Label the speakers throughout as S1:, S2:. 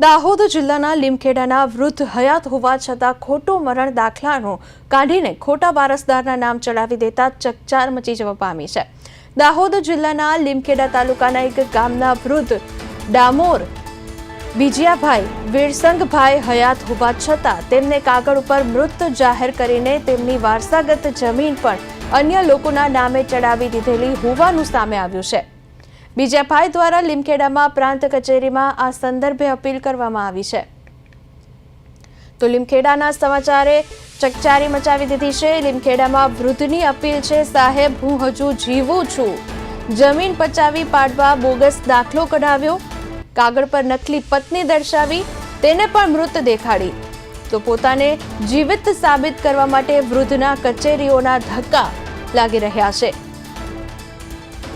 S1: દાહોદ જિલ્લાના લીમખેડાના વૃદ્ધ હયાત હોવા છતાં ખોટો મરણ દાખલાનો કાઢીને ખોટા વારસદારના નામ ચડાવી દેતા ચકચાર મચી જવા પામી છે। દાહોદ જિલ્લાના લીમખેડા તાલુકાના એક ગામના વૃદ્ધ ડામોર બીજિયાભાઈ વીરસંગભાઈ હયાત હોવા છતાં તેમને કાગળ ઉપર મૃત જાહેર કરીને તેમની વારસાગત જમીન પણ અન્ય લોકોના નામે ચડાવી દીધેલી હોવાનું સામે આવ્યું છે। બીજાભાઈ દ્વારા લીમખેડામાં પ્રાંત કચેરીમાં આ સંદર્ભે અપીલ કરવામાં આવી છે। તો લીમખેડાના સમાચારે ચકચારી મચાવી દીધી છે। લીમખેડામાં વૃદ્ધની અપીલ છે, સાહેબ હું હજુ જીવું છું, જમીન પચાવી પાડવા બોગસ દાખલો કઢાવ્યો, કાગળ પર નકલી પત્ની દર્શાવી, તેને પણ મૃત દેખાડી, તો પોતાને જીવિત સાબિત કરવા માટે વૃદ્ધના કચેરીઓના ધક્કા લાગી રહ્યા છે।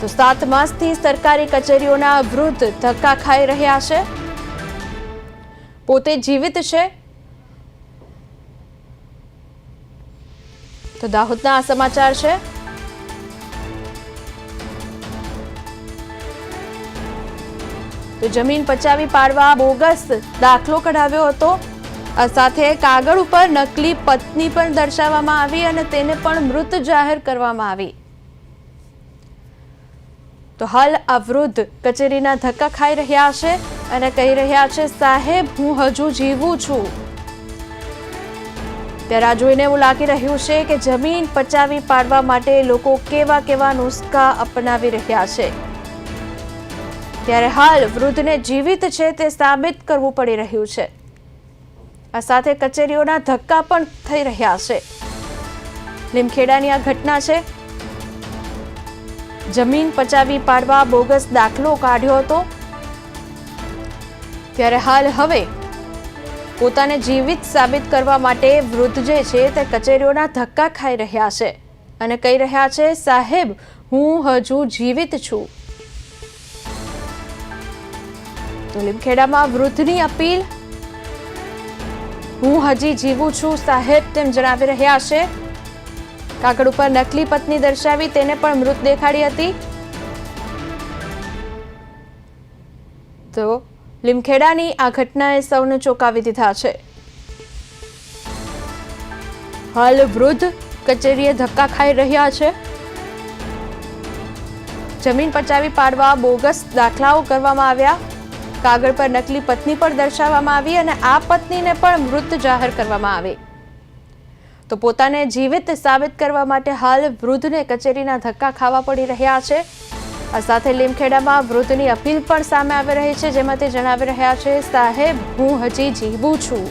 S1: તો 7 માસથી સરકારી કચેરીઓના વૃદ્ધ ધક્કા ખાઈ રહ્યા છે, પોતે જીવિત છે। તો દાહોદના આ સમાચાર છે। તો જમીન પચાવી પાડવા બોગસ દાખલો કઢાવ્યો હતો, આ સાથે કાગળ ઉપર નકલી પત્ની પણ દર્શાવવામાં આવી અને તેને પણ મૃત જાહેર કરવામાં આવી। તો હાલ આ વૃદ્ધ કચેરીના ધક્કા ખાઈ રહ્યા છે અને કહી રહ્યા છે, સાહેબ હું હજુ જીવું છું। ત્યારે આ જોઈને એવું લાગી રહ્યું છે કે જમીન પચાવી પાડવા માટે લોકો કેવા નુસ્ખા અપનાવી રહ્યા છે। ત્યારે હાલ વૃદ્ધને જીવિત છે તે સાબિત કરવું પડી રહ્યું છે। આ સાથે કચેરીઓના ધક્કા પણ થઈ રહ્યા છે। લીમખેડાની આ ઘટના છે। જમીન પચાવી પાડવા બોગસ દાખલો કાઢ્યો હતો, ત્યારે હાલ હવે પોતાને જીવિત સાબિત કરવા માટે વૃદ્ધ જે છે તે કચેરીઓના ધક્કા ખાઈ રહ્યા છે અને કહી રહ્યા છે, સાહેબ હું હજુ જીવિત છું। તો લીમખેડામાં વૃદ્ધની અપીલ, હું હજી જીવું છું સાહેબ તેમ જણાવી રહ્યા છે। કાગળ ઉપર નકલી પત્ની દર્શાવી તેને પણ મૃત દેખાડી હતી। તો લીમખેડાની આ ઘટનાએ સૌને ચોંકાવી દીધા છે। હાલ વૃદ્ધ કચેરીએ ધક્કા ખાઈ રહ્યા છે। જમીન પચાવી પાડવા બોગસ દાખલાઓ કરવામાં આવ્યા, કાગળ પર નકલી પત્ની પણ દર્શાવવામાં આવી અને આ પત્નીને પણ મૃત જાહેર કરવામાં આવી। તો પોતાને જીવિત સાબિત કરવા માટે હાલ વૃદ્ધને કચેરીના ધક્કા ખાવા પડી રહ્યા છે। આ સાથે લીમખેડામાં વૃદ્ધની અપીલ પણ સામે આવી રહી છે, જેમાં તે જણાવી રહ્યા છે, સાહેબ હું હજી જીવું છું।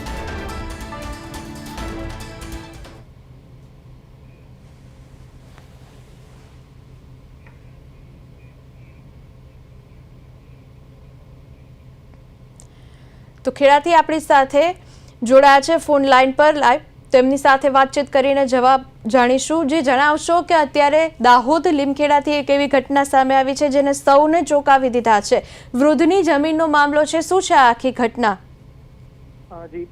S1: તો ખેડાથી આપણી સાથે જોડાયા છે ફોન લાઈન પર લાઈવ, તેમની સાથે વાતચીત કરીને જવાબ જાણીશું। જે જણાવશો કે અત્યારે દાહોદ લીમખેડાથી એક એવી ઘટના સામે આવી છે જેને સૌને ચોંકાવી દીધા છે। વૃદ્ધની જમીનનો મામલો છે, શું છે આખી ઘટના?
S2: જી,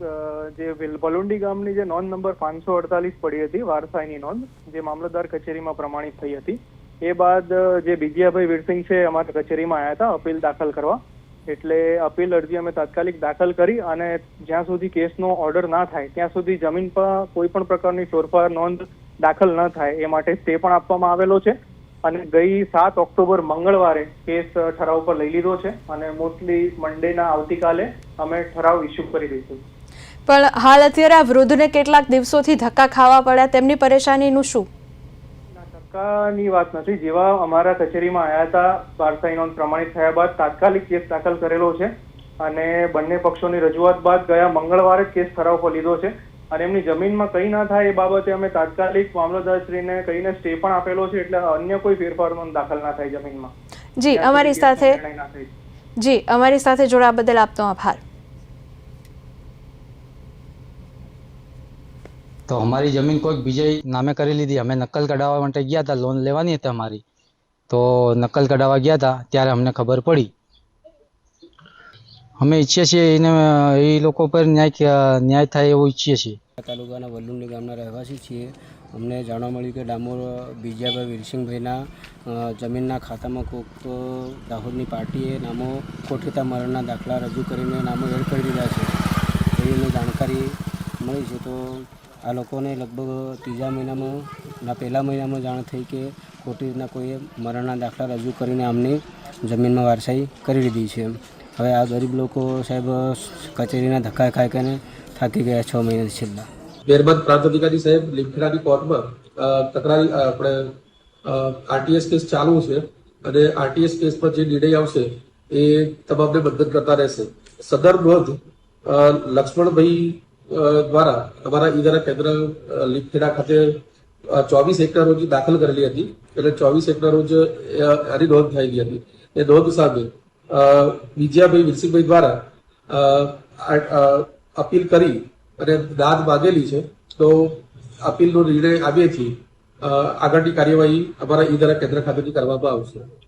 S2: જે બલુંડી ગામની જે નોંધ નંબર 548 પડી હતી, વારસાઈની નોંધ, જે મામલતદાર કચેરીમાં પ્રમાણિત થઈ હતી, એ બાદ જે બીજિયાભાઈ વીરસિંગ છે અમારી કચેરીમાં આવ્યા હતા અપીલ દાખલ કરવા। એટલે અપીલ અરજી અમે તાત્કાલિક દાખલ કરી અને જ્યાં સુધી કેસનો ઓર્ડર ના થાય ત્યાં સુધી જમીન પર કોઈ પણ પ્રકારની ચોરફાર નોંધ દાખલ ન થાય એ માટે સ્ટે પણ આપવામાં આવેલો છે અને ગઈ 7 ઓક્ટોબર મંગળવારે કેસ ઠરાવ પર લઈ લીધો છે અને મોસ્ટલી મંડેના આવતીકાલે અમે ઠરાવ ઇસ્યુ કરી દઈશું।
S1: પણ હાલ અત્યારે આ વૃદ્ધને કેટલાક દિવસોથી ધક્કા ખાવા પડ્યા, તેમની પરેશાનીનું શું?
S2: ધક્કાની વાત નથી, જેવા અમારા કચેરીમાં આવ્યા હતા વારસાઈ નોંધ પ્રમાણિત થયા બાદ તાત્કાલિક કેસ દાખલ કરેલો છે અને બંને પક્ષોની રજૂઆત બાદ ગયા મંગળવારે જ કેસ ઠરાવ પર લીધો છે અને એમની જમીનમાં કંઈ ના થાય એ બાબતે અમે તાત્કાલિક મામલતદારશ્રીને કહીને સ્ટે પણ આપેલો છે, એટલે અન્ય કોઈ ફેરફાર દાખલ ના થાય જમીનમાં।
S1: જી અમારી સાથે જોડાવા બદલ આપનો આભાર।
S3: તો અમારી જમીન કોઈક બીજે નામે કરી લીધી, અમે નકલ કઢાવવા માટે ગયા હતા, લોન લેવાની હતી અમારી, તો નકલ કઢાવવા ગયા હતા ત્યારે અમને ખબર પડી। અમે ઈચ્છીએ છીએ એને એ લોકો પર ન્યાય થાય એવું ઈચ્છીએ છીએ।
S4: તાલુકાના વલ્લુંડી ગામના રહેવાસી છીએ અમને જાણવા મળ્યું કે ડામોર બીજાભાઈ વીરસિંહભાઈના જમીનના ખાતામાં કોઈક તો દાહોદની પાર્ટીએ નામો ખોટતા મરણના દાખલા રજૂ કરીને નામો એડ કરી દીધા છે એવી જાણકારી મળી છે. તો આ લોકોને લગભગ ત્રીજા મહિનામાં પહેલા મહિનામાં જાણ થઈ કે ખોટી રીતના કોઈએ મરણના દાખલા રજૂ કરીને આમની જમીનમાં વારસાઈ કરી લીધી છે. હવે આ ગરીબ લોકો સાહેબ કચેરીના ધક્કા ખાઈ ખાઈને થાકી ગયા 6 મહિનાથી છેલ્લા.
S5: ત્યારબાદ પ્રાંત અધિકારી સાહેબ લીમખેડાની કોર્ટમાં તકરારી આપણે આરટીએસ કેસ ચાલુ છે અને આરટીએસ કેસ પર જે નિર્ણય આવશે એ તમામને બંધન કરતા રહેશે. સદર નોંધ લક્ષ્મણભાઈ દ્વારા અમારા ઈદરા કેન્દ્ર લીમખેડા ખાતે 24 એકના રોજ દાખલ કરેલી હતી. એટલે 24 એકના રોજ આની નોંધ થઈ ગઈ હતી. એ નોંધ સામે વિજયાભાઈ વિરસિંહભાઈ દ્વારા અપીલ કરી અને દાદ માગેલી છે. તો અપીલનો નિર્ણય આવ્યાથી આગળની કાર્યવાહી અમારા ઈદરા કેન્દ્ર ખાતેથી કરવામાં આવશે.